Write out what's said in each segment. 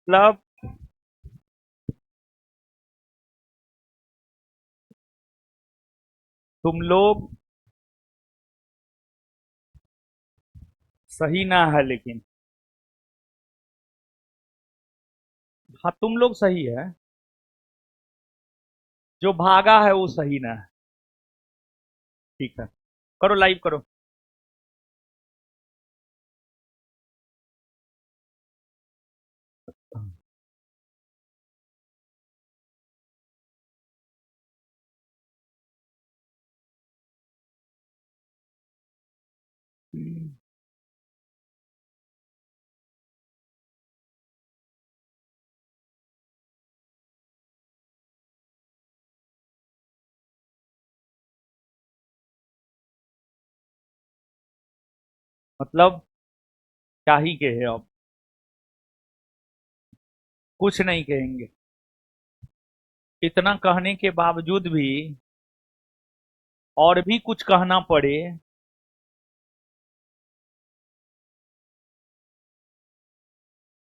मतलब तुम लोग सही ना है, लेकिन हाँ तुम लोग सही है। जो भागा है वो सही ना है। ठीक है, करो लाइव करो। मतलब क्या ही कहे अब, कुछ नहीं कहेंगे। इतना कहने के बावजूद भी और भी कुछ कहना पड़े।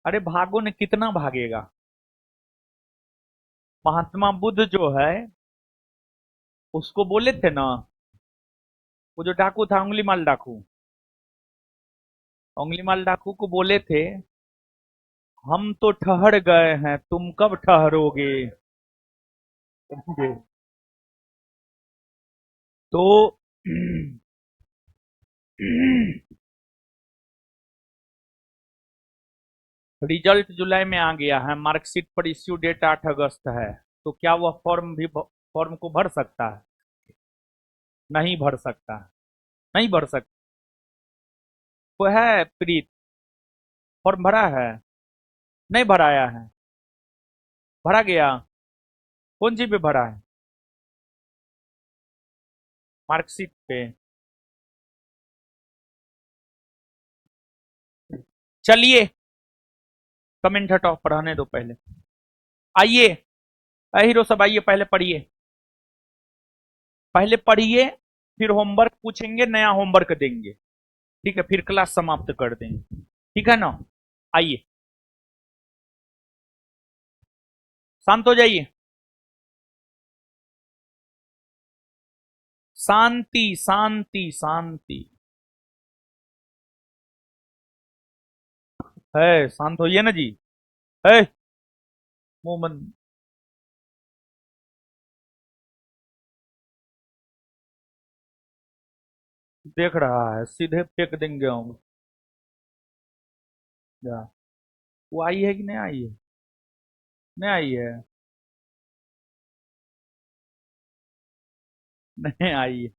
अरे भागो ने कितना भागेगा। महात्मा बुद्ध जो है, उसको बोले थे ना, वो जो डाकू था, उंगली माल डाकू, उंगली माल डाकू को बोले थे, हम तो ठहर गए हैं, तुम कब ठहरोगे। समझे? तो रिजल्ट जुलाई में आ गया है, मार्कशीट पर इश्यू डेट 8 अगस्त है। तो क्या वह फॉर्म को भर सकता है? नहीं भर सकता है। नहीं भर सकता। वो है प्रीत, फॉर्म भरा है? नहीं भराया है? भरा गया? कौन सी पे भरा है? मार्कशीट पे? चलिए, कमेंट हटाओ, पढ़ाने दो पहले। आइए, हीरो सब आइए, पहले पढ़िए। पहले पढ़िए, फिर होमवर्क पूछेंगे, नया होमवर्क देंगे। ठीक है, फिर क्लास समाप्त कर देंगे। ठीक है ना? आइए, शांत हो जाइए। शांति शांति शांति। है, शांत होइए ना जी। है, मुंह मन। देख रहा है, सीधे फेंक देंगे हम। जा, वो आई है कि नहीं आई है? नहीं आई है? नहीं आई है।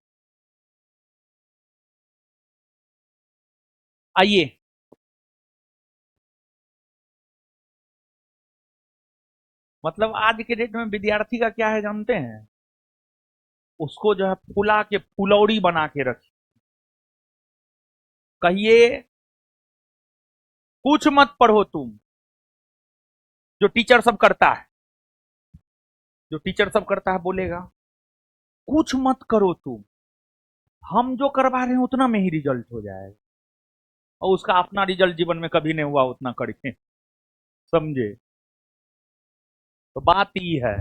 आइए। मतलब आज के डेट में विद्यार्थी का क्या है जानते हैं? उसको जो है फुला के फुलौड़ी बना के रखिए। कहिए, कुछ मत पढ़ो तुम, जो टीचर सब करता है। जो टीचर सब करता है बोलेगा, कुछ मत करो तुम, हम जो करवा रहे हैं उतना में ही रिजल्ट हो जाएगा। और उसका अपना रिजल्ट जीवन में कभी नहीं हुआ उतना करके। समझे? तो बात ये है।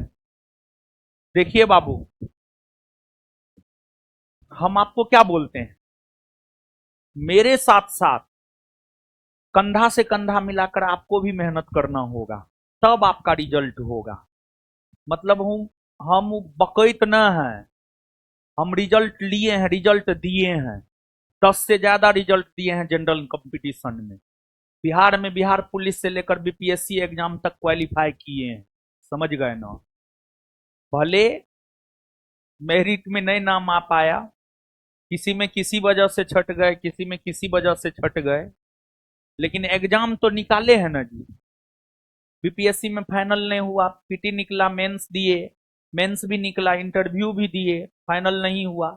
देखिए बाबू, हम आपको क्या बोलते हैं, मेरे साथ साथ कंधा से कंधा मिलाकर आपको भी मेहनत करना होगा, तब आपका रिजल्ट होगा। मतलब हम बकैत न हैं। हम रिजल्ट लिए हैं, रिजल्ट दिए हैं। 10 से ज्यादा रिजल्ट दिए हैं जनरल कंपटीशन में। बिहार में बिहार पुलिस से लेकर बीपीएससी एग्जाम तक क्वालिफाई किए हैं। समझ गए ना? भले मेरिट में नहीं नाम आ पाया, किसी में किसी वजह से छट गए, किसी में किसी वजह से छट गए, लेकिन एग्जाम तो निकाले हैं ना जी। बीपीएससी में फाइनल नहीं हुआ, पीटी निकला, मेंस दिए, मेंस भी निकला, इंटरव्यू भी दिए, फाइनल नहीं हुआ।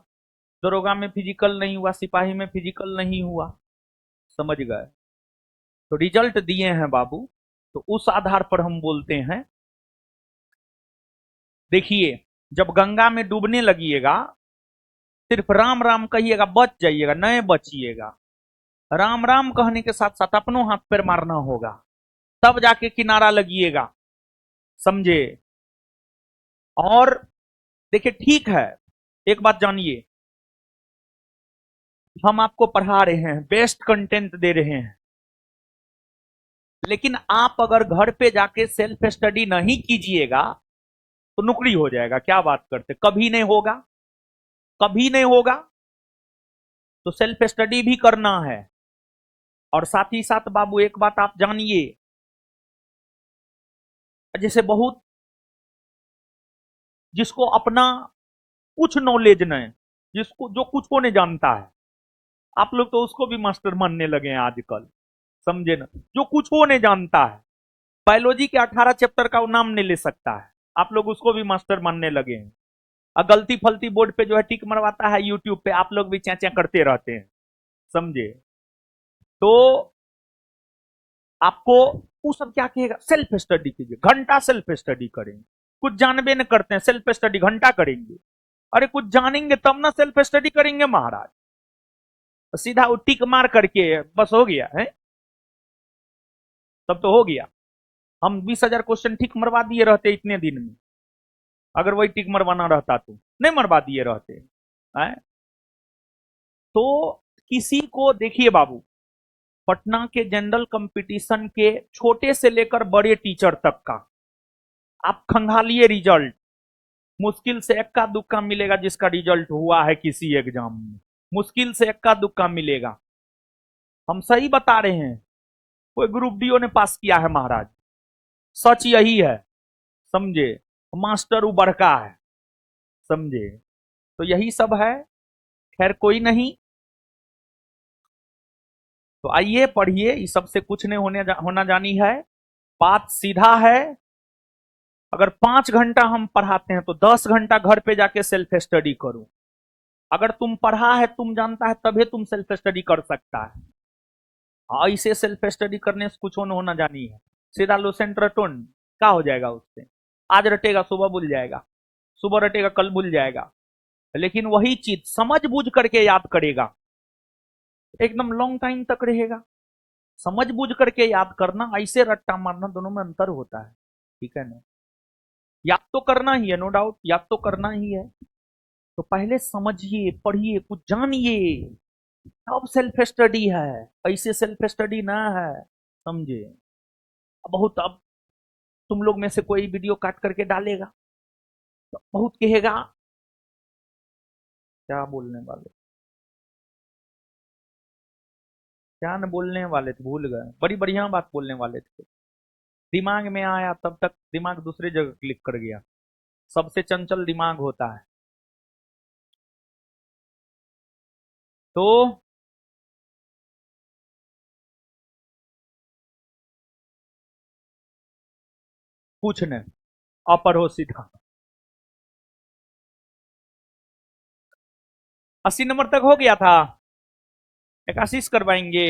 दरोगा में फिजिकल नहीं हुआ, सिपाही में फिजिकल नहीं हुआ। समझ गए? तो रिजल्ट दिए हैं बाबू। तो उस आधार पर हम बोलते हैं, देखिए, जब गंगा में डूबने लगिएगा, सिर्फ राम राम कहिएगा, बच जाइएगा, नए बचिएगा। राम राम कहने के साथ साथ अपनों हाथ पैर मारना होगा। तब जाके किनारा लगिएगा, समझे। और देखिए ठीक है, एक बात जानिए, हम आपको पढ़ा रहे हैं, बेस्ट कंटेंट दे रहे हैं, लेकिन आप अगर घर पे जाके सेल्फ स्टडी नहीं कीजिएगा तो नुकड़ी हो जाएगा। क्या बात करते, कभी नहीं होगा, कभी नहीं होगा। तो सेल्फ स्टडी भी करना है। और साथ ही साथ बाबू एक बात आप जानिए, जैसे बहुत जिसको अपना कुछ नॉलेज नहीं, जिसको जो कुछ को नहीं जानता है, आप लोग तो उसको भी मास्टर मानने लगे हैं आजकल, समझे ना। जो कुछ वो नहीं जानता है, बायोलॉजी के 18 चैप्टर का वो नाम नहीं ले सकता है, आप लोग उसको भी मास्टर मानने लगे हैं। और गलती फलती बोर्ड पे जो है टिक मरवाता है यूट्यूब पे, आप लोग भी चैचा करते रहते हैं, समझे। तो आपको वो सब क्या कहेगा, सेल्फ स्टडी कीजिए, घंटा सेल्फ स्टडी करेंगे। कुछ जानबे न करते हैं, सेल्फ स्टडी घंटा करेंगे। अरे कुछ जानेंगे तब ना सेल्फ स्टडी करेंगे महाराज, सीधा वो टिक मार करके बस हो गया है, तब तो हो गया। हम 20,000 क्वेश्चन ठीक मरवा दिए रहते इतने दिन में, अगर वही टिक मरवाना रहता तो नहीं मरवा दिए रहते है? तो किसी को देखिए बाबू, पटना के जनरल कंपटीशन के छोटे से लेकर बड़े टीचर तक का आप खंगालिए रिजल्ट, मुश्किल से इक्का दुक्का मिलेगा जिसका रिजल्ट हुआ है किसी एग्जाम में, मुश्किल से इक्का दुक्का मिलेगा। हम सही बता रहे हैं, कोई ग्रुप डीओ ने पास किया है महाराज, सच यही है, समझे। मास्टर उबर का है, समझे। तो यही सब है, खैर कोई नहीं। तो आइए पढ़िए, इस सबसे कुछ नहीं होना जानी है, बात सीधा है। अगर 5 घंटा हम पढ़ाते हैं तो 10 घंटा घर पे जाके सेल्फ स्टडी करो। अगर तुम पढ़ा है, तुम जानता है, तभी तुम सेल्फ स्टडी कर सकता है। हाँ, इसे सेल्फ स्टडी करने से कुछ होना जानी है, सीधा लुसेंट रटोन क्या हो जाएगा उससे, आज रटेगा सुबह भूल जाएगा, सुबह रटेगा कल भूल जाएगा। लेकिन वही चीज समझ बूझ करके याद करेगा, एकदम लॉन्ग टाइम तक रहेगा। समझ बूझ करके याद करना, ऐसे रट्टा मारना, दोनों में अंतर होता है, ठीक है ना। याद तो करना ही है, नो डाउट, याद तो करना ही है। तो पहले समझिए, पढ़िए, कुछ जानिए, अब सेल्फ स्टडी है, ऐसे सेल्फ स्टडी ना है, समझे। बहुत अब तुम लोग में से कोई वीडियो काट करके डालेगा तो बहुत कहेगा, क्या बोलने वाले, क्या न बोलने वाले थे, भूल गए, बड़ी बढ़िया बात बोलने वाले थे, दिमाग में आया तब तक दिमाग दूसरे जगह क्लिक कर गया। सबसे चंचल दिमाग होता है। तो कुछ न, अपर हो सीधा 80 नंबर तक हो गया था, 81 करवाएंगे।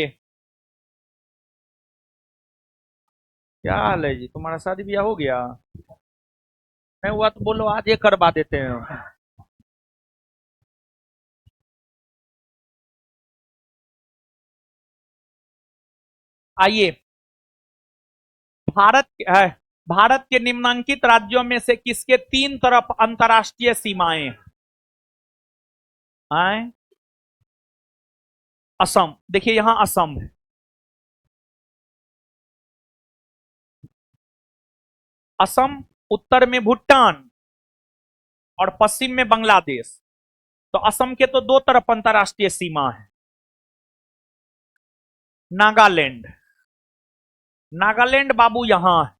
क्या हाल है जी, तुम्हारा शादी ब्याह हो गया? नहीं हुआ तो बोलो, आज ये करवा देते हैं। आइए, भारत है, भारत के निम्नांकित राज्यों में से किसके 3 तरफ अंतर्राष्ट्रीय सीमाएं हैं? असम, देखिए यहां असम है, असम, उत्तर में भूटान और पश्चिम में बांग्लादेश। तो असम के तो 2 तरफ अंतर्राष्ट्रीय सीमा है। नागालैंड, नागालैंड बाबू यहां है,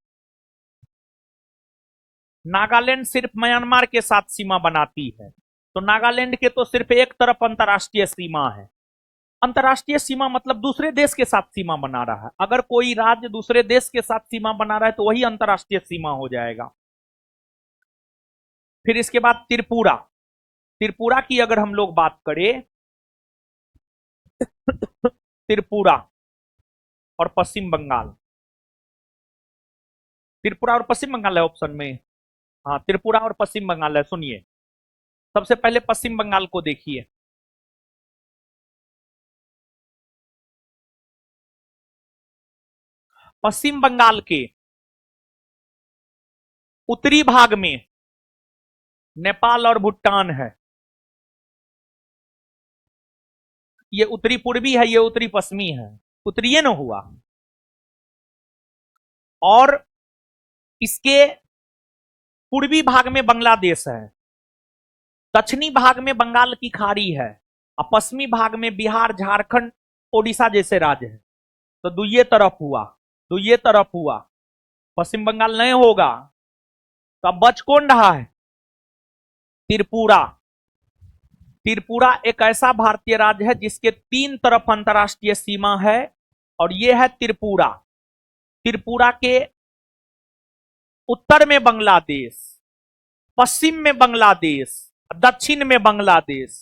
नागालैंड सिर्फ म्यांमार के साथ सीमा बनाती है, तो नागालैंड के तो सिर्फ एक तरफ अंतर्राष्ट्रीय सीमा है। अंतर्राष्ट्रीय सीमा मतलब दूसरे देश के साथ सीमा बना रहा है, अगर कोई राज्य दूसरे देश के साथ सीमा बना रहा है तो वही अंतर्राष्ट्रीय सीमा हो जाएगा। फिर इसके बाद त्रिपुरा, त्रिपुरा की अगर हम लोग बात करें, त्रिपुरा और पश्चिम बंगाल, त्रिपुरा और पश्चिम बंगाल है ऑप्शन में। हाँ, त्रिपुरा और पश्चिम बंगाल है। सुनिए, सबसे पहले पश्चिम बंगाल को देखिए, पश्चिम बंगाल के उत्तरी भाग में नेपाल और भूटान है। ये उत्तरी पूर्वी है, ये उत्तरी पश्चिमी है, उत्तरीय न हुआ। और इसके पूर्वी भाग में बांग्लादेश है, दक्षिणी भाग में बंगाल की खाड़ी है, और पश्चिमी भाग में बिहार, झारखंड, ओडिशा जैसे राज्य है। तो दुइये तरफ हुआ, दुइये तरफ हुआ, पश्चिम बंगाल नहीं होगा। तो अब बच कौन रहा है? त्रिपुरा। त्रिपुरा एक ऐसा भारतीय राज्य है जिसके 3 तरफ अंतरराष्ट्रीय सीमा है, और यह है त्रिपुरा। त्रिपुरा के उत्तर में बांग्लादेश, पश्चिम में बांग्लादेश, दक्षिण में बांग्लादेश।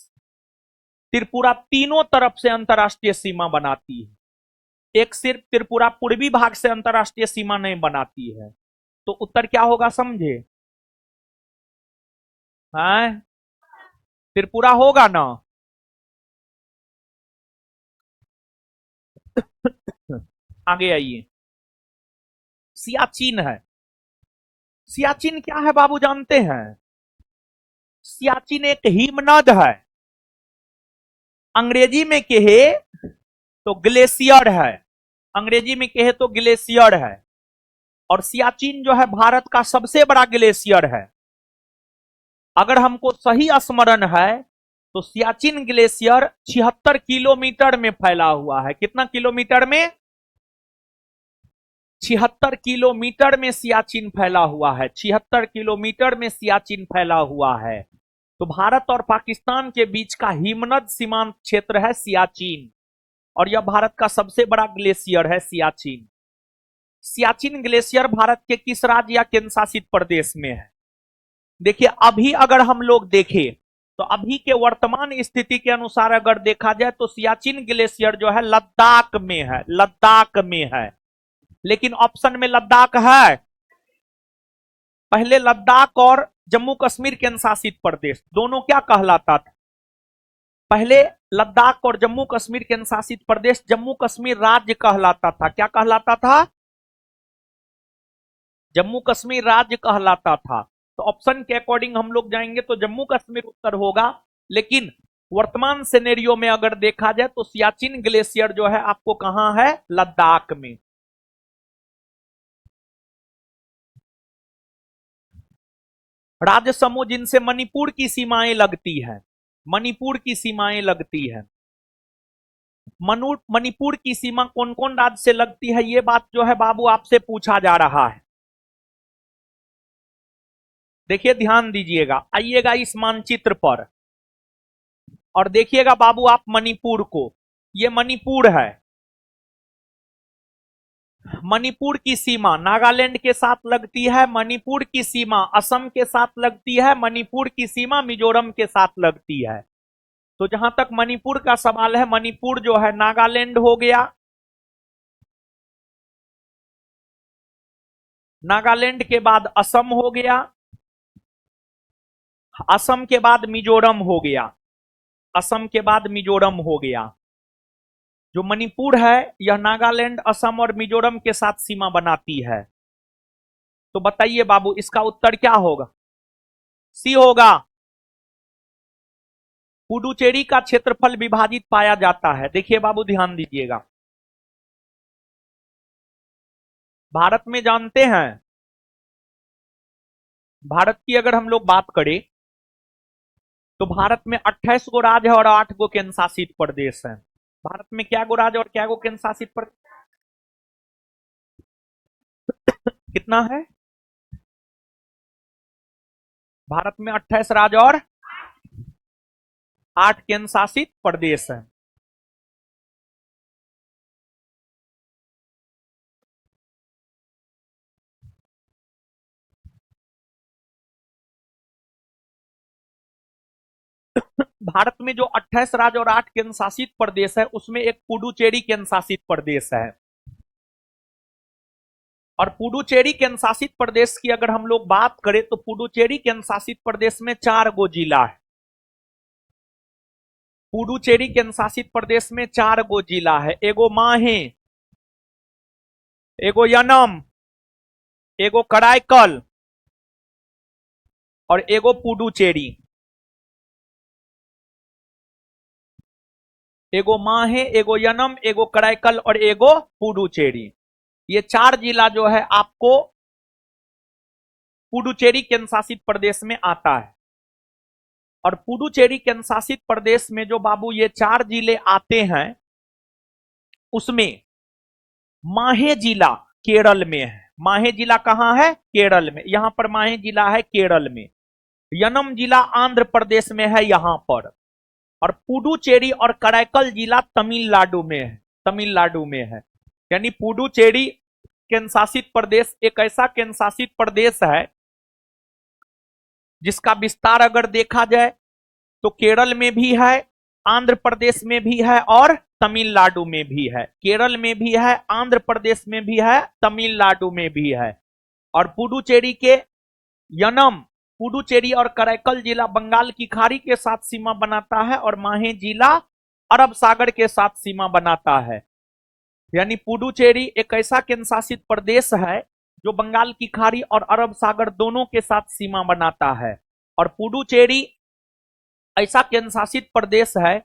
त्रिपुरा तीनों तरफ से अंतरराष्ट्रीय सीमा बनाती है। एक सिर्फ त्रिपुरा पूर्वी भाग से अंतरराष्ट्रीय सीमा नहीं बनाती है। तो उत्तर क्या होगा समझे? हैं? त्रिपुरा होगा ना? आगे आइए। सियाचिन है। सियाचिन क्या है बाबू जानते हैं? सियाचिन एक हिमनद है। अंग्रेजी में कहे तो ग्लेशियर है, अंग्रेजी में कहे तो ग्लेशियर है। और सियाचिन जो है भारत का सबसे बड़ा ग्लेशियर है। अगर हमको सही स्मरण है तो सियाचिन ग्लेशियर 76 किलोमीटर में फैला हुआ है। कितना किलोमीटर में? 76 किलोमीटर में सियाचिन फैला हुआ है। 76 किलोमीटर में सियाचिन फैला हुआ है। तो भारत और पाकिस्तान के बीच का हिमनद सीमांत क्षेत्र है सियाचिन, और यह भारत का सबसे बड़ा ग्लेशियर है सियाचिन। सियाचिन ग्लेशियर भारत के किस राज्य या केंद्र शासित प्रदेश में है? देखिए, अभी अगर हम लोग देखें तो अभी के वर्तमान स्थिति के अनुसार अगर देखा जाए तो सियाचिन ग्लेशियर जो है लद्दाख में है, लद्दाख में है। लेकिन ऑप्शन में लद्दाख है? पहले लद्दाख और जम्मू कश्मीर केंद्र शासित प्रदेश दोनों क्या कहलाता था? पहले लद्दाख और जम्मू कश्मीर केंद्र शासित प्रदेश जम्मू कश्मीर राज्य कहलाता था। क्या कहलाता था? जम्मू कश्मीर राज्य कहलाता था। तो ऑप्शन के अकॉर्डिंग हम लोग जाएंगे तो जम्मू कश्मीर उत्तर होगा। लेकिन वर्तमान सिनेरियो में अगर देखा जाए तो सियाचिन ग्लेशियर जो है आपको कहां है? लद्दाख में। राज्य समूह जिनसे मणिपुर की सीमाएं लगती है, मणिपुर की सीमाएं लगती है। मणिपुर की सीमा कौन कौन राज्य से लगती है, यह बात जो है बाबू आपसे पूछा जा रहा है। देखिए, ध्यान दीजिएगा, आइएगा इस मानचित्र पर और देखिएगा बाबू आप मणिपुर को। यह मणिपुर है। मणिपुर की सीमा नागालैंड के साथ लगती है, मणिपुर की सीमा असम के साथ लगती है, मणिपुर की सीमा मिजोरम के साथ लगती है। तो जहां तक मणिपुर का सवाल है, मणिपुर जो है नागालैंड हो गया, नागालैंड के बाद असम हो गया, असम के बाद मिजोरम हो गया, असम के बाद मिजोरम हो गया। जो मणिपुर है यह नागालैंड, असम और मिजोरम के साथ सीमा बनाती है। तो बताइए बाबू इसका उत्तर क्या होगा? सी होगा। पुडुचेरी का क्षेत्रफल विभाजित पाया जाता है। देखिए बाबू ध्यान दीजिएगा, भारत में जानते हैं, भारत की अगर हम लोग बात करें तो भारत में 28 गो राज्य है और 8 गो केंद्र शासित प्रदेश है। भारत में क्या गो राज्य और क्या गो केंद्र शासित प्रदेश? कितना है? भारत में 28 राज्य और 8 केंद्र शासित प्रदेश है। भारत में जो 28 राज्य और 8 केंद्र शासित प्रदेश है उसमें एक पुडुचेरी केंद्र शासित प्रदेश है। और पुडुचेरी केंद्र शासित प्रदेश की अगर हम लोग बात करें तो पुडुचेरी केंद्र शासित प्रदेश में 4 गो जिला है। पुडुचेरी केंद्र शासित प्रदेश में 4 गो जिला है। एगो माहे, एगो यनम, एगो कराईकल और एगो पुडुचेरी। एगो माहे, एगो यनम, एगो कराईकल और एगो पुडुचेरी। ये 4 जिला जो है आपको पुडुचेरी केंद्र शासित प्रदेश में आता है। और पुडुचेरी केंद्र शासित प्रदेश में जो बाबू ये 4 जिले आते हैं, उसमें माहे जिला केरल में है। माहे जिला कहां है? केरल में। यहां पर माहे जिला है केरल में। यनम जिला आंध्र प्रदेश में है यहां पर। और पुडुचेरी और कराईकल जिला तमिलनाडु में है। तमिलनाडु में है। यानी पुडुचेरी केंद्र शासित प्रदेश एक ऐसा केंद्र शासित प्रदेश है जिसका विस्तार अगर देखा जाए तो केरल में भी है, आंध्र प्रदेश में भी है और तमिलनाडु में भी है। केरल में भी है, आंध्र प्रदेश में भी है, तमिलनाडु में भी है। और पुडुचेरी के यनम, पुडुचेरी और कराईकल जिला बंगाल की खाड़ी के साथ सीमा बनाता है और माहे जिला अरब सागर के साथ सीमा बनाता है। यानी पुडुचेरी एक ऐसा केंद्र शासित प्रदेश है जो बंगाल की खाड़ी और अरब सागर दोनों के साथ सीमा बनाता है। और पुडुचेरी ऐसा केंद्र शासित प्रदेश है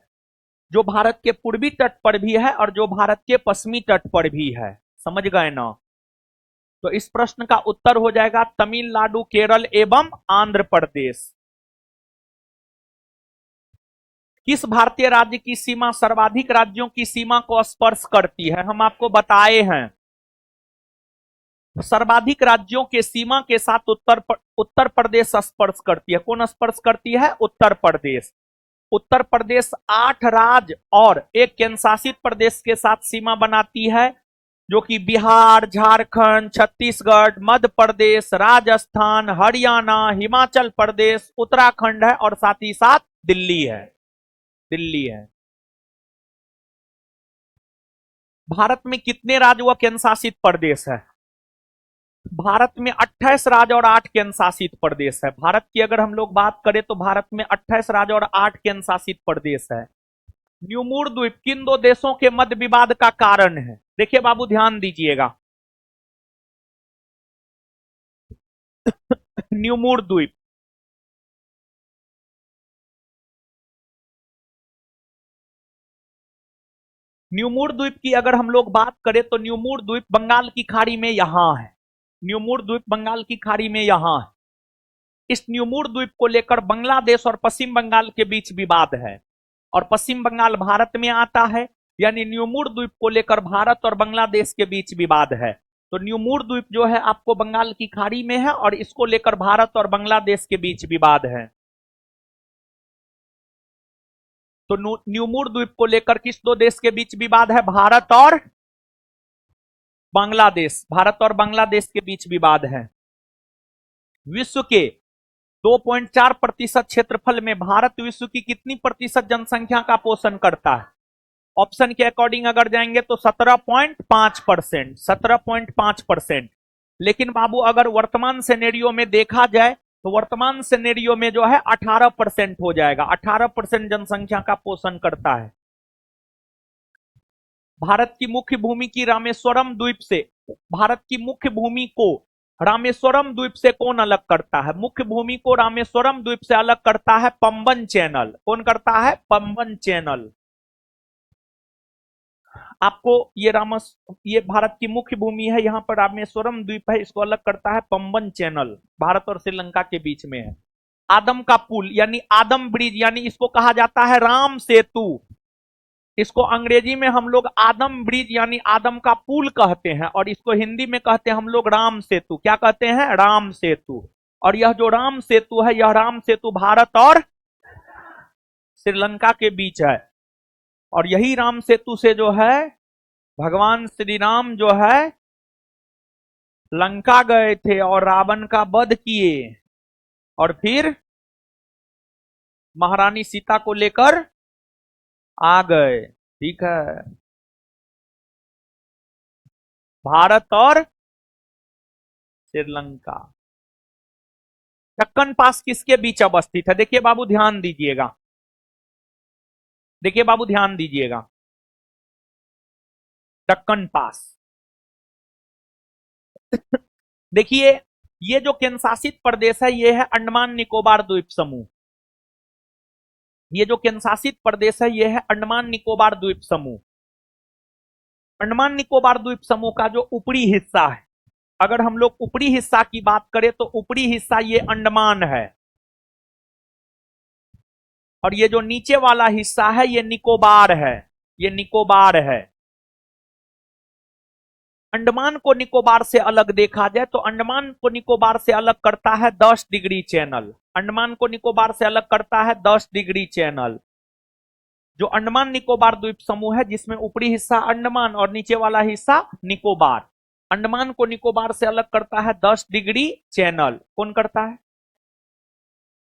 जो भारत के पूर्वी तट पर भी है और जो भारत के पश्चिमी तट पर भी है। समझ गए ना? तो इस प्रश्न का उत्तर हो जाएगा तमिलनाडु, केरल एवं आंध्र प्रदेश। किस भारतीय राज्य की सीमा सर्वाधिक राज्यों की सीमा को स्पर्श करती है? हम आपको बताए हैं। सर्वाधिक राज्यों के सीमा के साथ उत्तर प्रदेश स्पर्श करती है। कौन स्पर्श करती है? उत्तर प्रदेश। उत्तर प्रदेश 8 राज्य और एक केंद्र शासित प्रदेश के साथ सीमा बनाती है, जो कि बिहार, झारखंड, छत्तीसगढ़, मध्य प्रदेश, राजस्थान, हरियाणा, हिमाचल प्रदेश, उत्तराखंड है और साथ ही साथ दिल्ली है। दिल्ली है। भारत में कितने राज्य व केंद्र शासित प्रदेश है? भारत में 28 राज्य और 8 केंद्र शासित प्रदेश है। भारत की अगर हम लोग बात करें तो भारत में 28 राज्य और 8 केंद्र शासित प्रदेश है। न्यूमूर द्वीप किन 2 देशों के मध्य विवाद का कारण है? देखिए बाबू ध्यान दीजिएगा। न्यूमूर द्वीप, न्यूमूर द्वीप की अगर हम लोग बात करें तो न्यूमूर द्वीप बंगाल की खाड़ी में यहां है। न्यूमूर द्वीप बंगाल की खाड़ी में यहां है। इस न्यूमूर द्वीप को लेकर बांग्लादेश और पश्चिम बंगाल के बीच विवाद है और पश्चिम बंगाल भारत में आता है। यानी न्यूमूर द्वीप को लेकर भारत और बांग्लादेश के बीच विवाद है। तो न्यूमूर द्वीप जो है आपको बंगाल की खाड़ी में है और इसको लेकर भारत और बांग्लादेश के बीच विवाद है। तो न्यूमूर द्वीप को लेकर किस 2 देश के बीच विवाद है? भारत और बांग्लादेश। भारत और बांग्लादेश के बीच विवाद है। विश्व के 2.4% क्षेत्रफल में भारत विश्व की कितनी प्रतिशत जनसंख्या का पोषण करता है? ऑप्शन के अकॉर्डिंग अगर जाएंगे तो 17.5%। 17.5%। लेकिन बाबू अगर वर्तमान सिनेरियो में देखा जाए तो वर्तमान सिनेरियो में जो है 18% हो जाएगा। 18% जनसंख्या का पोषण करता है। भारत की मुख्य भूमि की रामेश्वरम द्वीप से, भारत की मुख्य भूमि को रामेश्वरम द्वीप से कौन अलग करता है? मुख्य भूमि को रामेश्वरम द्वीप से अलग करता है पंबन चैनल। कौन करता है? पंबन चैनल। आपको ये भारत की मुख्य भूमि है, यहां पर रामेश्वरम द्वीप है, इसको अलग करता है पंबन चैनल। भारत और श्रीलंका के बीच में है। आदम का पुल यानी आदम ब्रिज, यानी इसको कहा जाता है राम सेतु। इसको अंग्रेजी में हम लोग आदम ब्रिज यानी आदम का पुल कहते हैं और इसको हिंदी में कहते हैं हम लोग राम सेतु। क्या कहते हैं? राम सेतु। और यह जो राम सेतु है, यह राम सेतु भारत और श्रीलंका के बीच है। और यही राम सेतु से जो है भगवान श्री राम जो है लंका गए थे और रावण का वध किए और फिर महारानी सीता को लेकर आ गए। ठीक है। भारत और श्रीलंका। दक्कन पास किसके बीच अवस्थित है? देखिए बाबू ध्यान दीजिएगा। देखिए बाबू ध्यान दीजिएगा। दक्कन पास देखिए, ये जो केंद्र शासित प्रदेश है ये है अंडमान निकोबार द्वीप समूह। ये जो केंद्र शासित प्रदेश है ये है अंडमान निकोबार द्वीप समूह। अंडमान निकोबार द्वीप समूह का जो ऊपरी हिस्सा है, अगर हम लोग ऊपरी हिस्सा की बात करें तो ऊपरी हिस्सा ये अंडमान है, और ये जो नीचे वाला हिस्सा है ये निकोबार है। ये निकोबार है। अंडमान को निकोबार से अलग देखा जाए तो अंडमान को निकोबार से अलग करता है 10 डिग्री चैनल। अंडमान को निकोबार से अलग करता है 10 डिग्री चैनल। जो अंडमान निकोबार द्वीप समूह है जिसमें ऊपरी हिस्सा अंडमान और नीचे वाला हिस्सा निकोबार, अंडमान को निकोबार से अलग करता है 10 डिग्री चैनल। कौन करता है?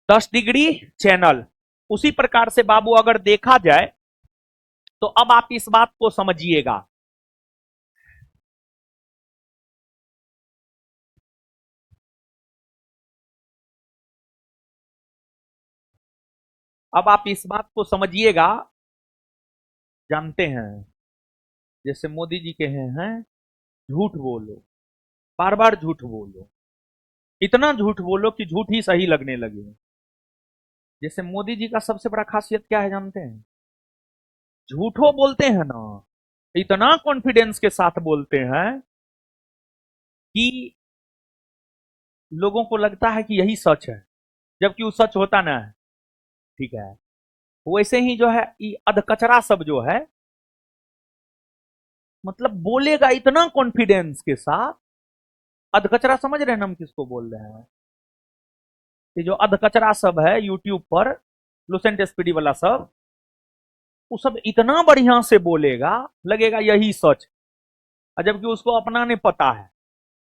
10 डिग्री चैनल। उसी प्रकार से बाबू अगर देखा जाए तो अब आप इस बात को समझिएगा। अब आप इस बात को समझिएगा। जानते हैं, जैसे मोदी जी कहे हैं झूठ बोलो, बार बार झूठ बोलो, इतना झूठ बोलो कि झूठ ही सही लगने लगे। जैसे मोदी जी का सबसे बड़ा खासियत क्या है जानते हैं? झूठो बोलते हैं ना, इतना कॉन्फिडेंस के साथ बोलते हैं कि लोगों को लगता है कि यही सच है, जबकि वो सच होता ना है। ठीक है। वैसे ही जो है ये अधकचरा सब जो है, मतलब बोलेगा इतना कॉन्फिडेंस के साथ। अधकचरा समझ रहे हैं हम किसको बोल रहे हैं? ये जो अधकचरा सब है यूट्यूब पर, लुसेंट स्पीडी वाला सब, वो सब इतना बढ़िया से बोलेगा लगेगा यही सच, और जबकि उसको अपना नहीं पता है।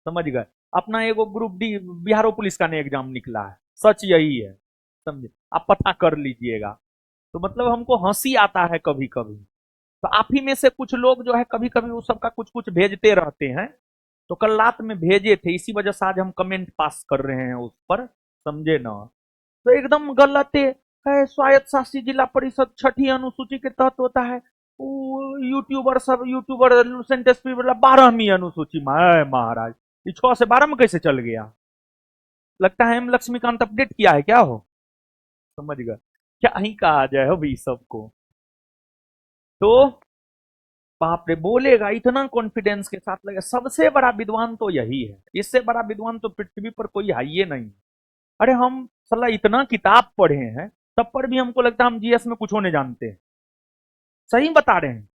समझ गए? अपना एगो ग्रुप डी बिहार पुलिस का नहीं एग्जाम निकला है, सच यही है। समझे? आप पता कर लीजिएगा। तो मतलब हमको हंसी आता है कभी कभी। तो आप ही में से कुछ लोग जो है कभी कभी उस सबका कुछ कुछ भेजते रहते हैं। तो कल रात में भेजे थे, इसी वजह से आज हम कमेंट पास कर रहे हैं उस पर। समझे ना? तो एकदम गलत है। स्वायत्त शासी जिला परिषद छठी अनुसूची के तहत होता है। यूट्यूबर सब, यूट्यूबर लुसेंट एसपी वाला 12वीं अनुसूची में है महाराज। ये 6 से 12 में कैसे चल गया? लगता है एम लक्ष्मीकांत अपडेट किया है क्या हो? समझ गए? क्या ही कहा जाए हो भी सबको। तो बाप रे, बोलेगा इतना कॉन्फिडेंस के साथ लगे सबसे बड़ा विद्वान तो यही है, इससे बड़ा विद्वान तो पृथ्वी पर कोई है ही नहीं। अरे हम सला इतना किताब पढ़े हैं, तब पर भी हमको लगता है हम जीएस में कुछ होने जानते हैं। सही बता रहे हैं।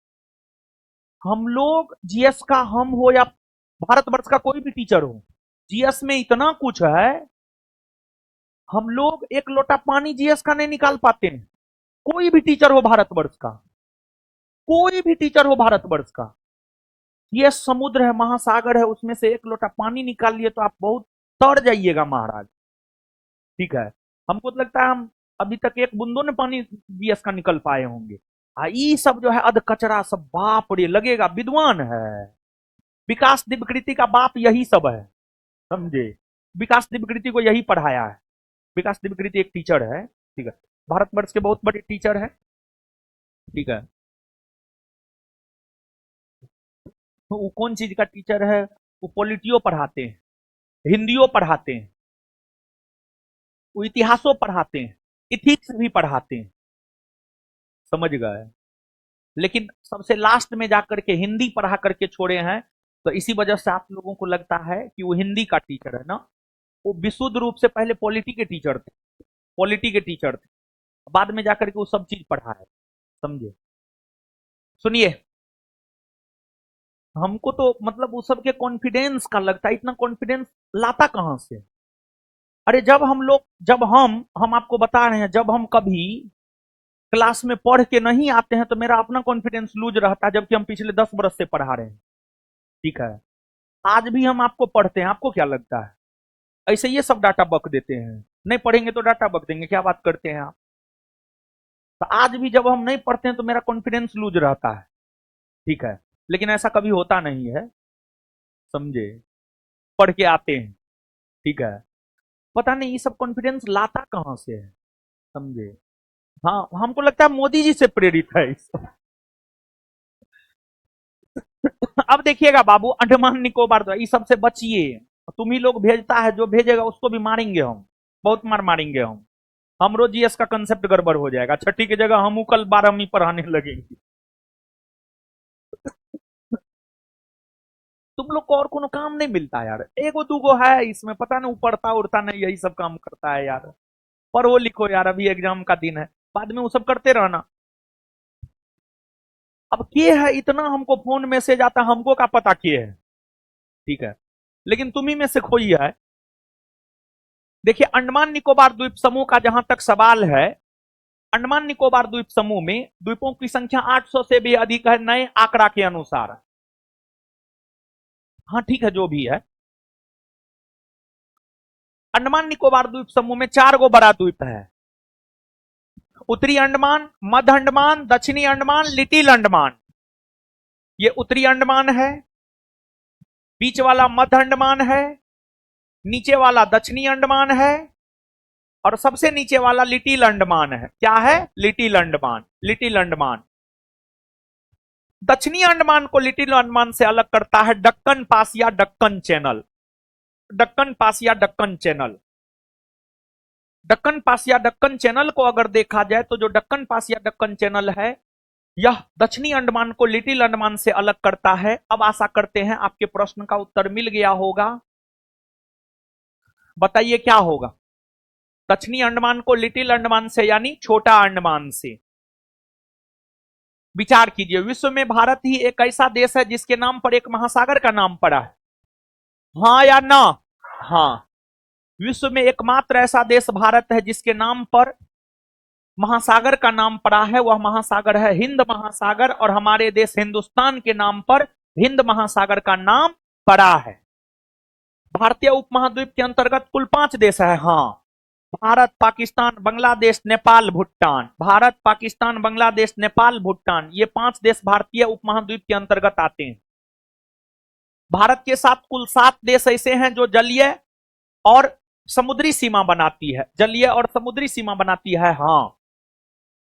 हम लोग जीएस का, हम हो या भारतवर्ष का कोई भी टीचर हो, जीएस में इतना कुछ है, हम लोग एक लोटा पानी जीएस का नहीं निकाल पाते हैं। कोई भी टीचर हो भारतवर्ष का, कोई भी टीचर हो भारतवर्ष का, ये समुद्र है, महासागर है, उसमें से एक लोटा पानी निकाल लिए तो आप बहुत तर जाइएगा महाराज। ठीक है। हमको तो लगता है हम अभी तक एक बूंदों ने पानी जीएस का निकल पाए होंगे। ये सब जो है अध कचरा सब, बाप रे लगेगा विद्वान है। विकास दिव्यकृति का बाप यही सब है। समझे? विकास दिव्यकृति को यही पढ़ाया है। विकास दिव्यकृति एक टीचर है। ठीक है। भारतवर्ष के बहुत बड़े टीचर है। ठीक है। तो वो कौन चीज का टीचर है? वो पॉलिटियो पढ़ाते हैं, हिंदियों पढ़ाते हैं, वो इतिहासों पढ़ाते हैं, इथिक्स भी पढ़ाते हैं। समझ गए? लेकिन सबसे लास्ट में जाकर के हिंदी पढ़ा करके छोड़े हैं। तो इसी वजह से आप लोगों को लगता है कि वो हिंदी का टीचर है ना। वो विशुद्ध रूप से पहले पॉलिटी के टीचर थे। पॉलिटी के टीचर थे, बाद में जाकर के वो सब चीज पढ़ा है। समझे? सुनिए, हमको तो मतलब वो सबके कॉन्फिडेंस का लगता है, इतना कॉन्फिडेंस लाता कहां से? अरे जब हम लोग, जब हम आपको बता रहे हैं, जब हम कभी क्लास में पढ़ के नहीं आते हैं तो मेरा अपना कॉन्फिडेंस लूज रहता है, जबकि हम पिछले 10 बरस से पढ़ा रहे हैं। ठीक है। आज भी हम आपको पढ़ते हैं, आपको क्या लगता है ऐसे ये सब डाटा बक देते हैं? नहीं पढ़ेंगे तो डाटा बक देंगे, क्या बात करते हैं आप? तो आज भी जब हम नहीं पढ़ते हैं तो मेरा कॉन्फिडेंस लूज रहता है। ठीक है। लेकिन ऐसा कभी होता नहीं है। समझे? पढ़ के आते हैं। ठीक है। पता नहीं ये सब कॉन्फिडेंस लाता कहां से है। समझे? हाँ, हमको लगता है मोदी जी से प्रेरित है इस सब। अब देखिएगा बाबू, अंडमान निकोबार तो इस सबसे बचिए। तुम ही लोग भेजता है, जो भेजेगा उसको भी मारेंगे हम, बहुत मार मारेंगे हम। हमरो जीएस का कंसेप्ट गड़बड़ हो जाएगा, छठी की जगह हम कल 12वीं पढ़ाने लगेंगे। तुम लोग को और कोनो काम नहीं मिलता यार, एगो दूगो है इसमें, पता नहीं पढ़ता उड़ता नहीं, यही सब काम करता है यार। पढ़ो लिखो यार, अभी एग्जाम का दिन है, बाद में वो सब करते रहना। अब के है इतना, हमको फोन मैसेज आता, हमको क्या पता के है, ठीक है, लेकिन तुम ही में से कोई है। देखिए अंडमान निकोबार द्वीप समूह का जहां तक सवाल है, अंडमान निकोबार द्वीप समूह में द्वीपों की संख्या 800 से भी अधिक है नए आंकड़ा के अनुसार। हाँ ठीक है, जो भी है। अंडमान निकोबार द्वीप समूह में 4 गो बड़ा द्वीप है, उत्तरी अंडमान, मध्य अंडमान, दक्षिणी अंडमान, लिटिल अंडमान। ये उत्तरी अंडमान है, बीच वाला मध्य अंडमान है, नीचे वाला दक्षिणी अंडमान है, और सबसे नीचे वाला लिटिल अंडमान है। क्या है? लिटिल अंडमान। लिटिल अंडमान। दक्षिणी अंडमान को लिटिल अंडमान से अलग करता है दक्कन पास या दक्कन चैनल। दक्कन पास या दक्कन चैनल। दक्कन पास या दक्कन चैनल को अगर देखा जाए तो जो दक्कन पास या दक्कन चैनल है, यह दक्षिणी अंडमान को लिटिल अंडमान से अलग करता है। अब आशा करते हैं आपके प्रश्न का उत्तर मिल गया होगा। बताइए क्या होगा? दक्षिणी अंडमान को लिटिल अंडमान से यानी छोटा अंडमान से। विचार कीजिए, विश्व में भारत ही एक ऐसा देश है जिसके नाम पर एक महासागर का नाम पड़ा है। हाँ या ना? हाँ। विश्व में एकमात्र ऐसा देश भारत है जिसके नाम पर महासागर का नाम पड़ा है, वह महासागर है हिंद महासागर, और हमारे देश हिंदुस्तान के नाम पर हिंद महासागर का नाम पड़ा है। भारतीय उपमहाद्वीप के अंतर्गत कुल 5 देश है। हाँ, भारत, पाकिस्तान, बांग्लादेश, नेपाल, भूटान। भारत, पाकिस्तान, बांग्लादेश, नेपाल, भूटान, ये 5 देश भारतीय उपमहाद्वीप के अंतर्गत आते हैं। भारत के साथ कुल 7 देश ऐसे हैं जो जलीय और समुद्री सीमा बनाती है। जलीय और समुद्री सीमा बनाती है। हाँ,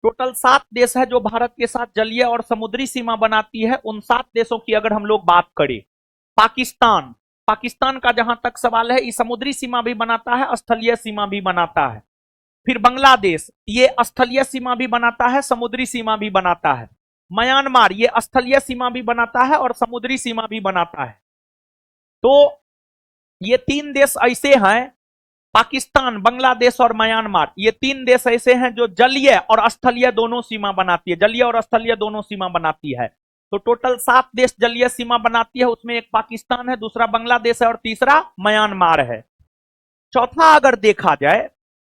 टोटल 7 देश है जो भारत के साथ जलीय और समुद्री सीमा बनाती है। उन 7 देशों की अगर हम लोग बात करें, पाकिस्तान, पाकिस्तान का जहां तक सवाल है, ये समुद्री सीमा भी बनाता है, स्थलीय सीमा भी बनाता है। फिर बांग्लादेश, ये स्थलीय सीमा भी बनाता है, समुद्री सीमा भी बनाता है। म्यांमार, ये स्थलीय सीमा भी बनाता है और समुद्री सीमा भी बनाता है। तो ये 3 देश ऐसे हैं, पाकिस्तान, बांग्लादेश और म्यांमार, ये 3 देश ऐसे हैं जो जलीय और स्थलीय दोनों सीमा बनाती है। जलीय और स्थलीय दोनों सीमा बनाती है। तो टोटल 7 देश जलीय सीमा बनाती है, उसमें एक पाकिस्तान है, दूसरा बांग्लादेश है और तीसरा म्यांमार है। चौथा अगर देखा जाए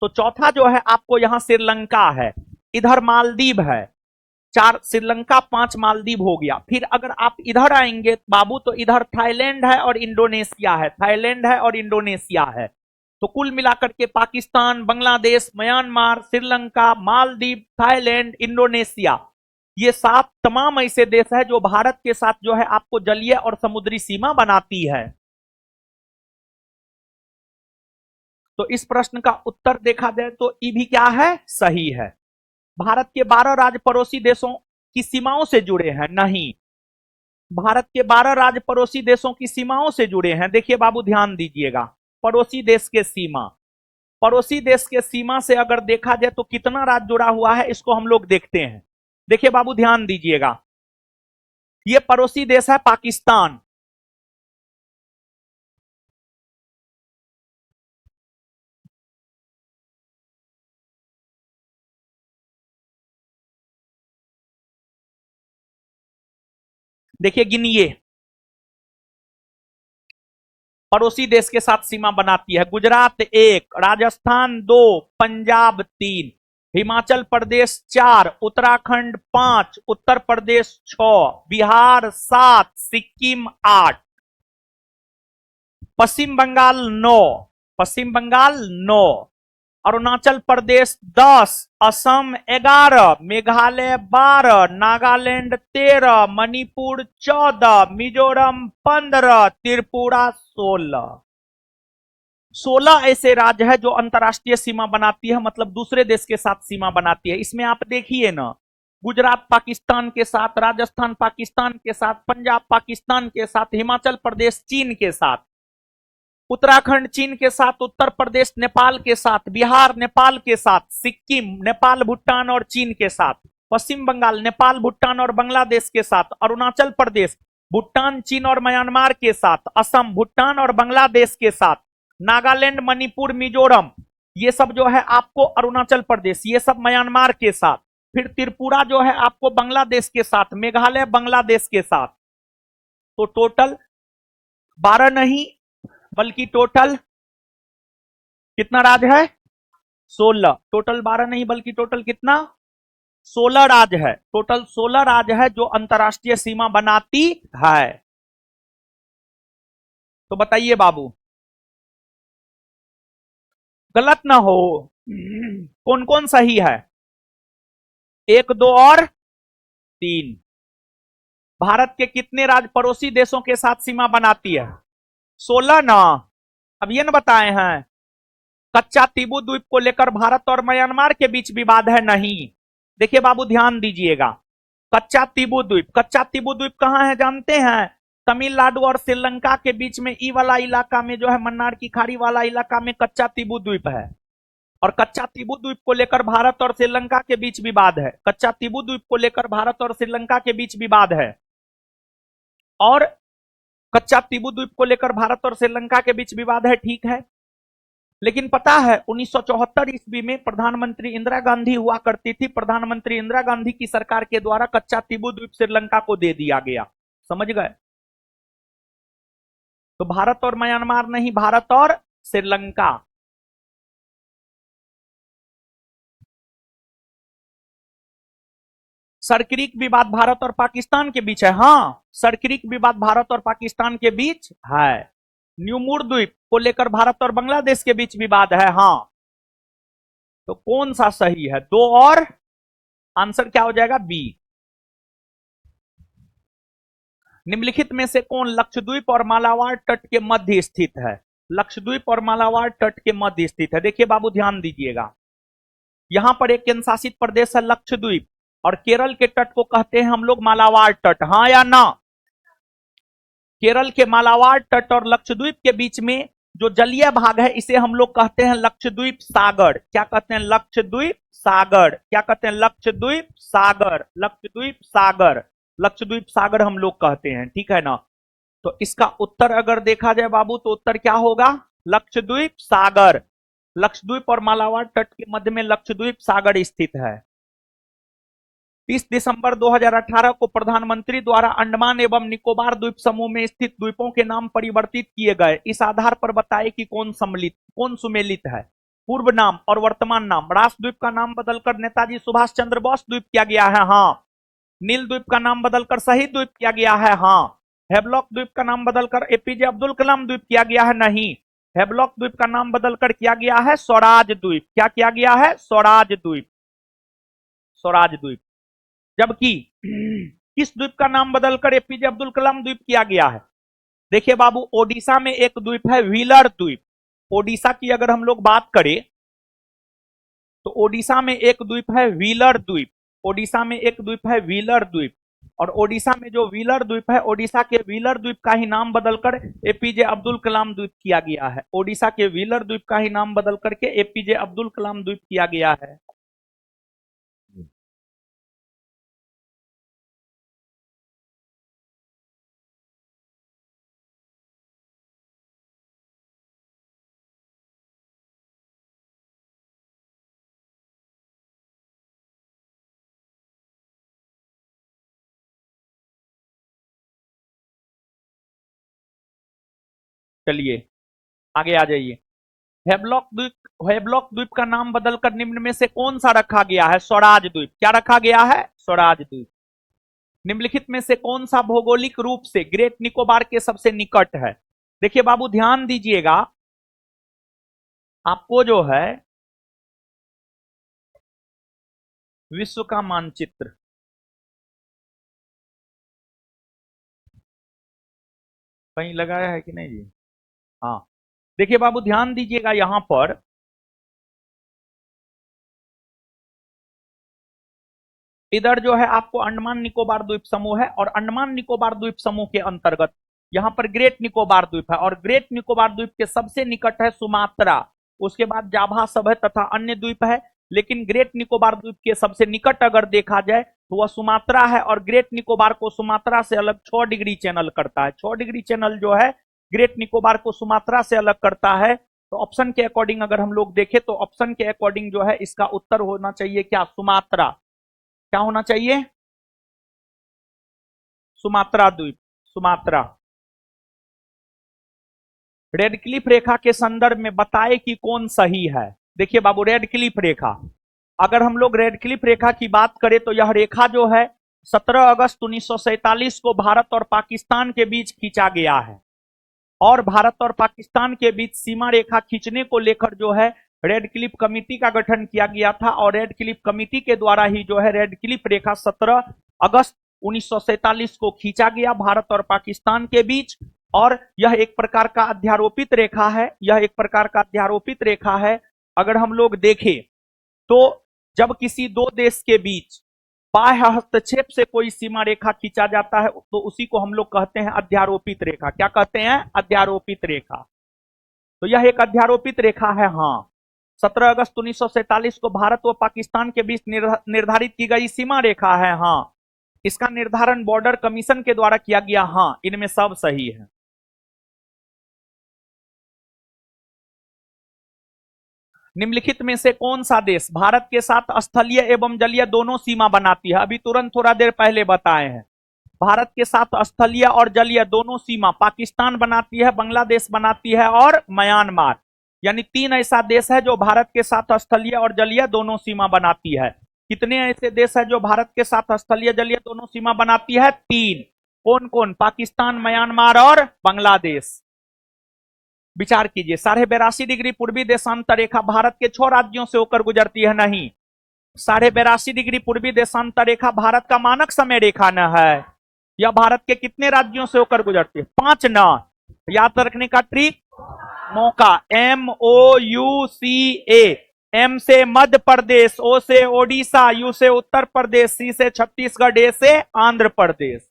तो चौथा जो है आपको यहां श्रीलंका है, इधर मालदीव है। 4 श्रीलंका, 5 मालदीव हो गया। फिर अगर आप इधर आएंगे बाबू तो इधर थाईलैंड है और इंडोनेशिया है। थाईलैंड है और इंडोनेशिया है। तो कुल मिलाकर के Pakistan, Bangladesh, Myanmar, Sri Lanka, Maldives, Thailand, Indonesia, ये 7 तमाम ऐसे देश है जो भारत के साथ जो है आपको जलीय और समुद्री सीमा बनाती है। तो इस प्रश्न का उत्तर देखा जाए तो ये भी क्या है? सही है। भारत के 12 राज्य पड़ोसी देशों की सीमाओं से जुड़े हैं? नहीं, भारत के 12 राज्य पड़ोसी देशों की सीमाओं से जुड़े हैं। देखिए बाबू ध्यान दीजिएगा, पड़ोसी देश के सीमा, पड़ोसी देश के सीमा से अगर देखा जाए तो कितना राज्य जुड़ा हुआ है, इसको हम लोग देखते हैं। देखिए बाबू ध्यान दीजिएगा, ये पड़ोसी देश है पाकिस्तान। देखिए गिनिए, पड़ोसी देश के साथ सीमा बनाती है। गुजरात 1, राजस्थान 2, पंजाब 3, हिमाचल प्रदेश 4, उत्तराखंड 5, उत्तर प्रदेश 6, बिहार 7, सिक्किम 8, पश्चिम बंगाल 9, पश्चिम बंगाल 9, अरुणाचल प्रदेश 10, असम 11, मेघालय 12, नागालैंड 13, मणिपुर 14, मिजोरम 15, त्रिपुरा 16। 16 ऐसे राज्य है जो अंतरराष्ट्रीय सीमा बनाती है, मतलब दूसरे देश के साथ सीमा बनाती है। इसमें आप देखिए ना, गुजरात पाकिस्तान के साथ, राजस्थान पाकिस्तान के साथ, पंजाब पाकिस्तान के साथ, हिमाचल प्रदेश चीन के साथ, उत्तराखंड चीन के साथ, उत्तर प्रदेश नेपाल के साथ, बिहार नेपाल के साथ, सिक्किम नेपाल भूटान और चीन के साथ, पश्चिम बंगाल नेपाल भूटान और बांग्लादेश के साथ, अरुणाचल प्रदेश भूटान चीन और म्यांमार के साथ, असम भूटान और बांग्लादेश के साथ, नागालैंड मणिपुर मिजोरम ये सब जो है आपको अरुणाचल प्रदेश, ये सब म्यांमार के साथ, फिर त्रिपुरा जो है आपको बांग्लादेश के साथ, मेघालय बांग्लादेश के साथ। तो टोटल 12 नहीं बल्कि टोटल कितना राज्य है? 16। टोटल 12 नहीं बल्कि टोटल कितना? 16 राज्य है। टोटल 16 राज्य है जो अंतरराष्ट्रीय सीमा बनाती है। तो बताइए बाबू, गलत ना हो, कौन कौन सही है? 1, 2 और 3। भारत के कितने राज्य पड़ोसी देशों के साथ सीमा बनाती है? 16 ना। अब ये न बताए हैं कच्चा तीबू द्वीप को लेकर भारत और म्यांमार के बीच विवाद है? नहीं। देखिए बाबू ध्यान दीजिएगा, कच्चा तीबू द्वीप कहां है जानते हैं? तमिलनाडु और श्रीलंका के बीच में ई वाला इलाका में जो है, मन्नार की खाड़ी वाला इलाका में कच्चा तीबू द्वीप है। और कच्चा तीबू द्वीप को लेकर भारत और श्रीलंका के बीच विवाद है। कच्चा तीबू द्वीप को लेकर भारत और श्रीलंका के बीच विवाद है। और कच्चा तीबू द्वीप को लेकर भारत और श्रीलंका के बीच विवाद है, ठीक है। लेकिन पता है 1974 ईस्वी में प्रधानमंत्री इंदिरा गांधी हुआ करती थी। प्रधानमंत्री इंदिरा गांधी की सरकार के द्वारा कच्चा तीबू द्वीप श्रीलंका को दे दिया गया। समझ गए? तो भारत और म्यांमार नहीं, भारत और श्रीलंका। सरक्रीक विवाद भारत और पाकिस्तान के बीच है। हाँ, सरक्रीक विवाद भारत और पाकिस्तान के बीच है। न्यूमूर द्वीप को लेकर भारत और बांग्लादेश के बीच विवाद है। हाँ, तो कौन सा सही है? 2 और आंसर क्या हो जाएगा? बी। निम्नलिखित में से कौन लक्षद्वीप और मालाबार तट के मध्य स्थित है? लक्षद्वीप और मालाबार तट के मध्य स्थित है। देखिए बाबू ध्यान दीजिएगा, यहां पर एक केंद्र शासित प्रदेश है लक्षद्वीप, और केरल के तट को कहते हैं हम लोग मालाबार तट। हाँ या ना? केरल के मालाबार तट और लक्षद्वीप के बीच में जो जलीय भाग है इसे हम लोग कहते हैं लक्षद्वीप सागर। क्या कहते हैं? लक्षद्वीप सागर। क्या कहते हैं? लक्षद्वीप सागर। लक्षद्वीप सागर, लक्षद्वीप सागर हम लोग कहते हैं, ठीक है ना। तो इसका उत्तर अगर देखा जाए बाबू तो उत्तर क्या होगा? लक्षद्वीप सागर। लक्षद्वीप और मालाबार तट के मध्य में लक्षद्वीप सागर स्थित है। 30 दिसंबर 2018 को प्रधानमंत्री द्वारा अंडमान एवं निकोबार द्वीप समूह में स्थित द्वीपों के नाम परिवर्तित किए गए। इस आधार पर बताएं कि कौन सुमेलित है। पूर्व नाम और वर्तमान नाम। राष्ट्रद्वीप का नाम बदलकर नेताजी सुभाष चंद्र बोस द्वीप किया गया है। हाँ। नील द्वीप का नाम बदलकर शहीद द्वीप किया गया है। हाँ। हेवलॉक द्वीप का नाम बदलकर एपीजे अब्दुल कलाम द्वीप किया गया है। नहीं, हेवलॉक द्वीप का नाम बदलकर किया गया है स्वराज द्वीप। क्या किया गया है? स्वराज द्वीप। स्वराज द्वीप। जबकि किस द्वीप का नाम बदलकर एपीजे अब्दुल कलाम द्वीप किया गया है? देखिए बाबू, ओडिशा में एक द्वीप है व्हीलर द्वीप। ओडिशा की अगर हम लोग बात करें तो ओडिशा में एक द्वीप है व्हीलर द्वीप। ओडिशा में एक द्वीप है व्हीलर द्वीप, और ओडिशा में जो व्हीलर द्वीप है, ओडिशा के व्हीलर द्वीप का ही नाम बदलकर एपीजे अब्दुल कलाम द्वीप किया गया है। ओडिशा के व्हीलर द्वीप का ही नाम बदल करके एपीजे अब्दुल कलाम द्वीप किया गया है। चलिए आगे आ जाइए। हेवलॉक द्वीप का नाम बदलकर निम्न में से कौन सा रखा गया है? स्वराज द्वीप। क्या रखा गया है? स्वराज द्वीप। निम्नलिखित में से कौन सा भौगोलिक रूप से ग्रेट निकोबार के सबसे निकट है? देखिए बाबू ध्यान दीजिएगा, आपको जो है विश्व का मानचित्र कहीं लगाया है कि नहीं जी? हाँ, देखिए बाबू ध्यान दीजिएगा, यहां पर इधर जो है आपको अंडमान निकोबार द्वीप समूह है, और अंडमान निकोबार द्वीप समूह के अंतर्गत यहाँ पर ग्रेट निकोबार द्वीप है, और ग्रेट निकोबार द्वीप के सबसे निकट है सुमात्रा, उसके बाद जाभा सब है तथा अन्य द्वीप है। लेकिन ग्रेट निकोबार द्वीप के सबसे निकट अगर देखा जाए तो वह सुमात्रा है, और ग्रेट निकोबार को सुमात्रा से अलग 6 डिग्री चैनल करता है। 6 डिग्री चैनल जो है ग्रेट निकोबार को सुमात्रा से अलग करता है। तो ऑप्शन के अकॉर्डिंग अगर हम लोग देखें तो ऑप्शन के अकॉर्डिंग जो है इसका उत्तर होना चाहिए क्या, सुमात्रा। क्या होना चाहिए, सुमात्रा द्वीप, सुमात्रा। रेड क्लिफ रेखा के संदर्भ में बताए कि कौन सही है। देखिए बाबू, रेड क्लिफ रेखा, अगर हम लोग रेड क्लिफ रेखा की बात करें तो यह रेखा जो है 17 अगस्त 1947 को भारत और पाकिस्तान के बीच खींचा गया है, और भारत और पाकिस्तान के बीच सीमा रेखा खींचने को लेकर जो है रेड क्लिफ कमेटी का गठन किया गया था, और रेड क्लिफ कमेटी के द्वारा ही जो है रेड क्लिफ रेखा 17 अगस्त 1947 को खींचा गया भारत और पाकिस्तान के बीच। और यह एक प्रकार का अध्यारोपित रेखा है, यह एक प्रकार का अध्यारोपित रेखा है। अगर हम लोग देखें तो जब किसी दो देश के बीच बाह्य हस्तक्षेप से कोई सीमा रेखा खींचा जाता है तो उसी को हम लोग कहते हैं अध्यारोपित रेखा। क्या कहते हैं, अध्यारोपित रेखा। तो यह एक अध्यारोपित रेखा है। हाँ, 17 अगस्त 1947 को भारत व पाकिस्तान के बीच निर्धारित की गई सीमा रेखा है। हाँ, इसका निर्धारण बॉर्डर कमीशन के द्वारा किया गया। हाँ, इनमें सब सही है। निम्नलिखित में से कौन सा देश भारत के साथ स्थलीय एवं जलीय दोनों सीमा बनाती है। अभी तुरंत थोड़ा देर पहले बताए हैं, भारत के साथ स्थलीय और जलीय दोनों सीमा पाकिस्तान बनाती है, बांग्लादेश बनाती है और म्यांमार। यानी 3 ऐसा देश है जो भारत के साथ स्थलीय और जलीय दोनों सीमा बनाती है। कितने ऐसे देश है जो भारत के साथ स्थलीय जलीय दोनों सीमा बनाती है, 3। कौन कौन, पाकिस्तान, म्यांमार और बांग्लादेश। विचार कीजिए, 82.5 डिग्री पूर्वी देशांतर रेखा भारत के 6 राज्यों से होकर गुजरती है। नहीं, 82.5 डिग्री पूर्वी देशांतर रेखा भारत का मानक समय रेखा न है। यह भारत के कितने राज्यों से होकर गुजरती है, 5 न। याद रखने का ट्रिक, मौका, MOUCA। M से मध्य प्रदेश, O से ओडिशा, U से उत्तर प्रदेश, C से छत्तीसगढ़, A से आंध्र प्रदेश।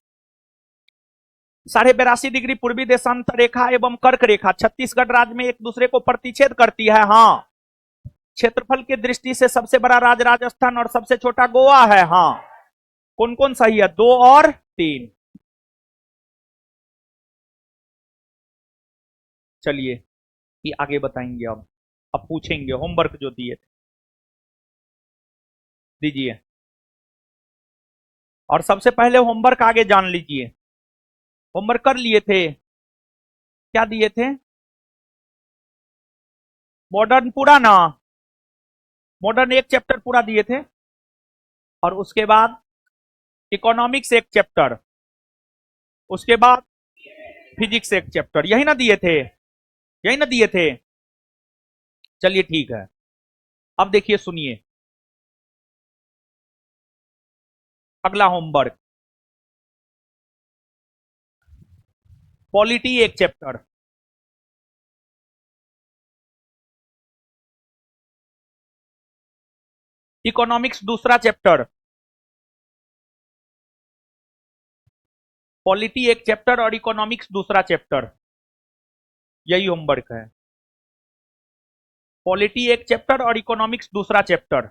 82.5 डिग्री पूर्वी देशांतर रेखा एवं कर्क रेखा छत्तीसगढ़ राज्य में एक दूसरे को प्रतिच्छेद करती है। हाँ, क्षेत्रफल की दृष्टि से सबसे बड़ा राज्य राजस्थान और सबसे छोटा गोवा है। हाँ, कौन कौन सही है, 2 और 3। चलिए ये आगे बताएंगे। अब पूछेंगे होमवर्क जो दिए थे, दीजिए। और सबसे पहले होमवर्क आगे जान लीजिए। होमवर्क कर लिए थे, क्या दिए थे, मॉडर्न पूरा ना, मॉडर्न एक चैप्टर पूरा दिए थे, और उसके बाद इकोनॉमिक्स एक चैप्टर, उसके बाद फिजिक्स एक चैप्टर, यही ना दिए थे, यही ना दिए थे। चलिए ठीक है, अब देखिए सुनिए अगला होमवर्क। पॉलिटी एक चैप्टर, इकोनॉमिक्स दूसरा चैप्टर, पॉलिटी एक चैप्टर और इकोनॉमिक्स दूसरा चैप्टर, यही होमवर्क है। पॉलिटी एक चैप्टर और इकोनॉमिक्स दूसरा चैप्टर,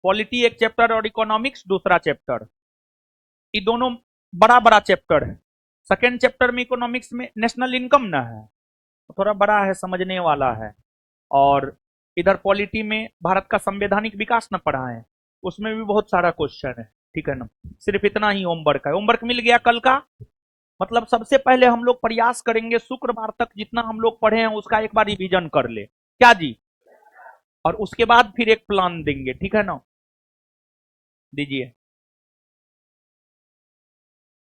पॉलिटी एक चैप्टर और इकोनॉमिक्स दूसरा चैप्टर, ये दोनों बड़ा बड़ा चैप्टर है। सेकेंड चैप्टर में इकोनॉमिक्स में नेशनल इनकम ना है, थोड़ा बड़ा है, समझने वाला है। और इधर पॉलिटी में भारत का संवैधानिक विकास न पढ़ा है, उसमें भी बहुत सारा क्वेश्चन है। ठीक है ना, सिर्फ इतना ही होमवर्क है। होमवर्क मिल गया कल का। मतलब सबसे पहले हम लोग प्रयास करेंगे शुक्रवार तक जितना हम लोग पढ़े हैं उसका एक बार रिवीजन कर ले, क्या जी, और उसके बाद फिर एक प्लान देंगे। ठीक है ना, दीजिए।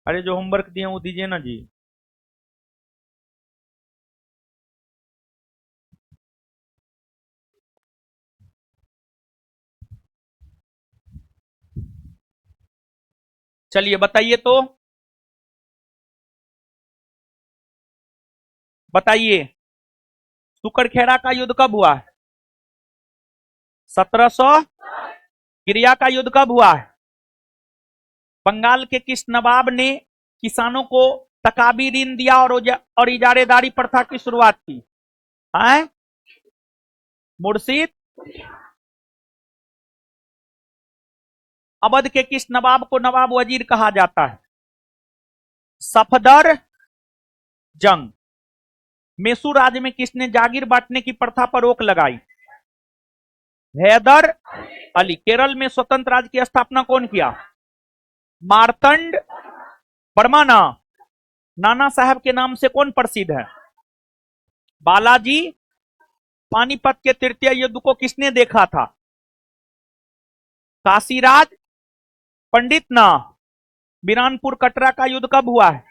अरे जो होमवर्क दिए वो दीजिए ना जी। चलिए बताइए तो, बताइए सुकरखेड़ा का युद्ध कब हुआ, 1700 गिरिया का युद्ध कब हुआ है? बंगाल के किस नवाब ने किसानों को तकाबी ऋण दिया और इजारेदारी प्रथा की शुरुआत की? है मुर्शिद। अवध के किस नवाब को नवाब वजीर कहा जाता है? सफदर जंग। मैसूर राज्य में किसने जागीर बांटने की प्रथा पर रोक लगाई? हैदर अली। केरल में स्वतंत्र राज्य की स्थापना कौन किया? मार्तंड वर्मा। नाना साहब के नाम से कौन प्रसिद्ध है? बालाजी। पानीपत के तृतीय युद्ध को किसने देखा था? काशीराज पंडित। बिरानपुर कटरा का युद्ध कब हुआ है?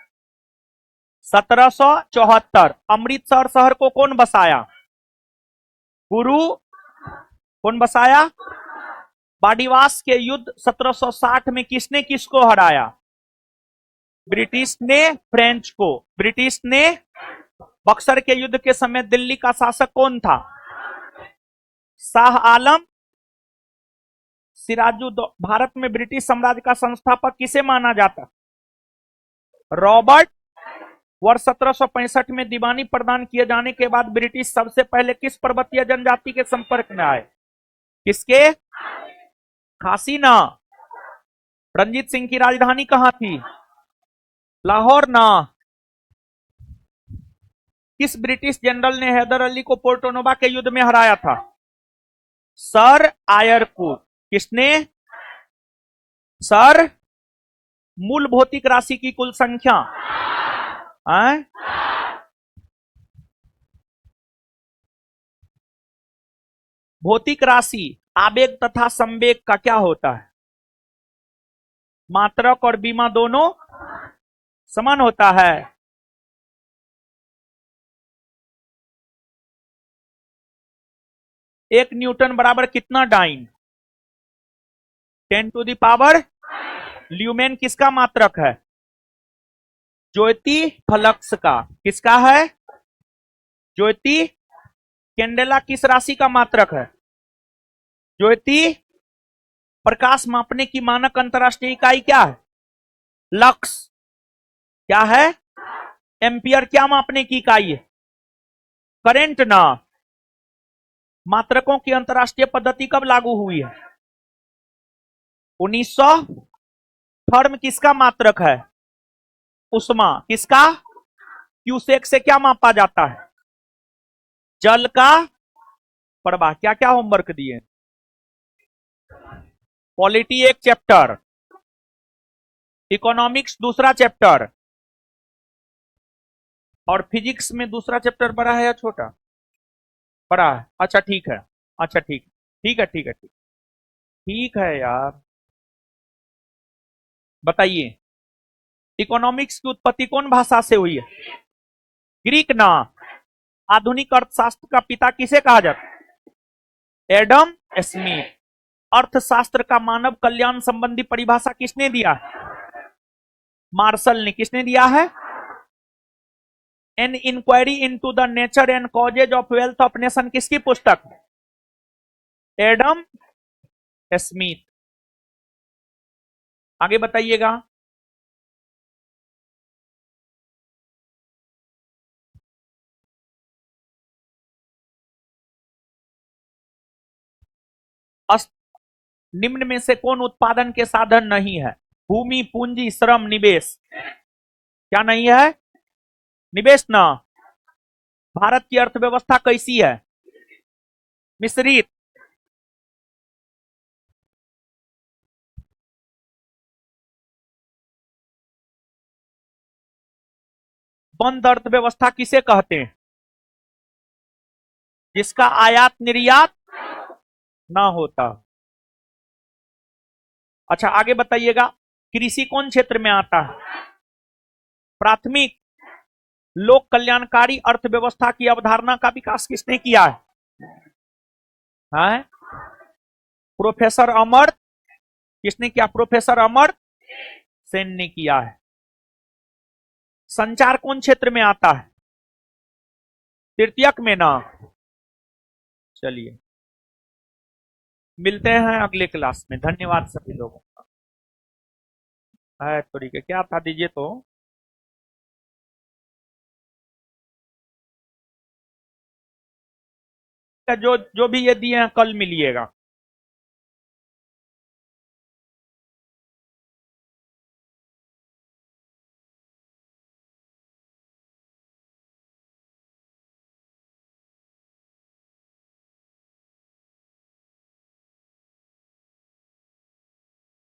1774। अमृतसर शहर को कौन बसाया? गुरु। कौन बसाया? बाड़ीवास के युद्ध 1760 में किसने किसको हराया? ब्रिटिश ने फ्रेंच को। ब्रिटिश ने। बक्सर के युद्ध के समय दिल्ली का शासक कौन था? शाह आलम। सिराजुद्दौला। भारत में ब्रिटिश साम्राज्य का संस्थापक किसे माना जाता? रॉबर्ट। वर्ष 1765 में दीवानी प्रदान किए जाने के बाद ब्रिटिश सबसे पहले किस पर्वतीय जनजाति के संपर्क में आए? किसके? खासी। रंजीत सिंह की राजधानी कहां थी? लाहौर। किस ब्रिटिश जनरल ने हैदर अली को पोर्टोनोवा के युद्ध में हराया था? Sir Eyre Coote. किसने? सर। मूल भौतिक राशि की कुल संख्या? भौतिक राशि आवेग तथा संवेग का क्या होता है? मात्रक और बीमा दोनों समान होता है। एक न्यूटन बराबर कितना dyne? 10 to the power. Lumen किसका मात्रक है? ज्योति फ्लक्स का। किसका है? ज्योति। कैंडेला किस राशि का मात्रक है? ज्योति। प्रकाश मापने की मानक अंतरराष्ट्रीय इकाई क्या है? लक्स। क्या है? एम्पियर। क्या मापने की इकाई है? करंट। मात्रकों की अंतरराष्ट्रीय पद्धति कब लागू हुई है? 1900। थर्म किसका मात्रक है? उष्मा। किसका? क्यूसेक से क्या मापा जाता है? जल का प्रवाह। क्या क्या होमवर्क दिए? पॉलिटी एक चैप्टर, इकोनॉमिक्स दूसरा चैप्टर, और फिजिक्स में दूसरा चैप्टर बड़ा है या छोटा? बड़ा है। अच्छा ठीक है। अच्छा ठीक ठीक है ठीक है ठीक ठीक है यार। बताइए, इकोनॉमिक्स की उत्पत्ति कौन भाषा से हुई है? ग्रीक। आधुनिक अर्थशास्त्र का पिता किसे कहा जाता है? Adam Smith. अर्थशास्त्र का मानव कल्याण संबंधी परिभाषा किसने दिया है? मार्शल ने। किसने दिया है? An inquiry into the nature and causes of wealth of nation किसकी पुस्तक? Adam Smith. आगे बताइएगा। निम्न में से कौन उत्पादन के साधन नहीं है? भूमि, पूंजी, श्रम, निवेश। क्या नहीं है? निवेश। भारत की अर्थव्यवस्था कैसी है? मिश्रित। बंद अर्थव्यवस्था किसे कहते हैं? जिसका आयात निर्यात ना होता। अच्छा आगे बताइएगा। कृषि कौन क्षेत्र में आता है? प्राथमिक। लोक कल्याणकारी अर्थव्यवस्था की अवधारणा का विकास किसने किया है? प्रोफेसर अमर्त्य। किसने किया? प्रोफेसर अमर्त्य सेन ने किया है। संचार कौन क्षेत्र में आता है? तृतीयक में। चलिए मिलते हैं अगले क्लास में। धन्यवाद सभी लोगों का। है तरीके क्या था, दीजिए तो। जो जो भी ये दिए हैं कल मिलिएगा।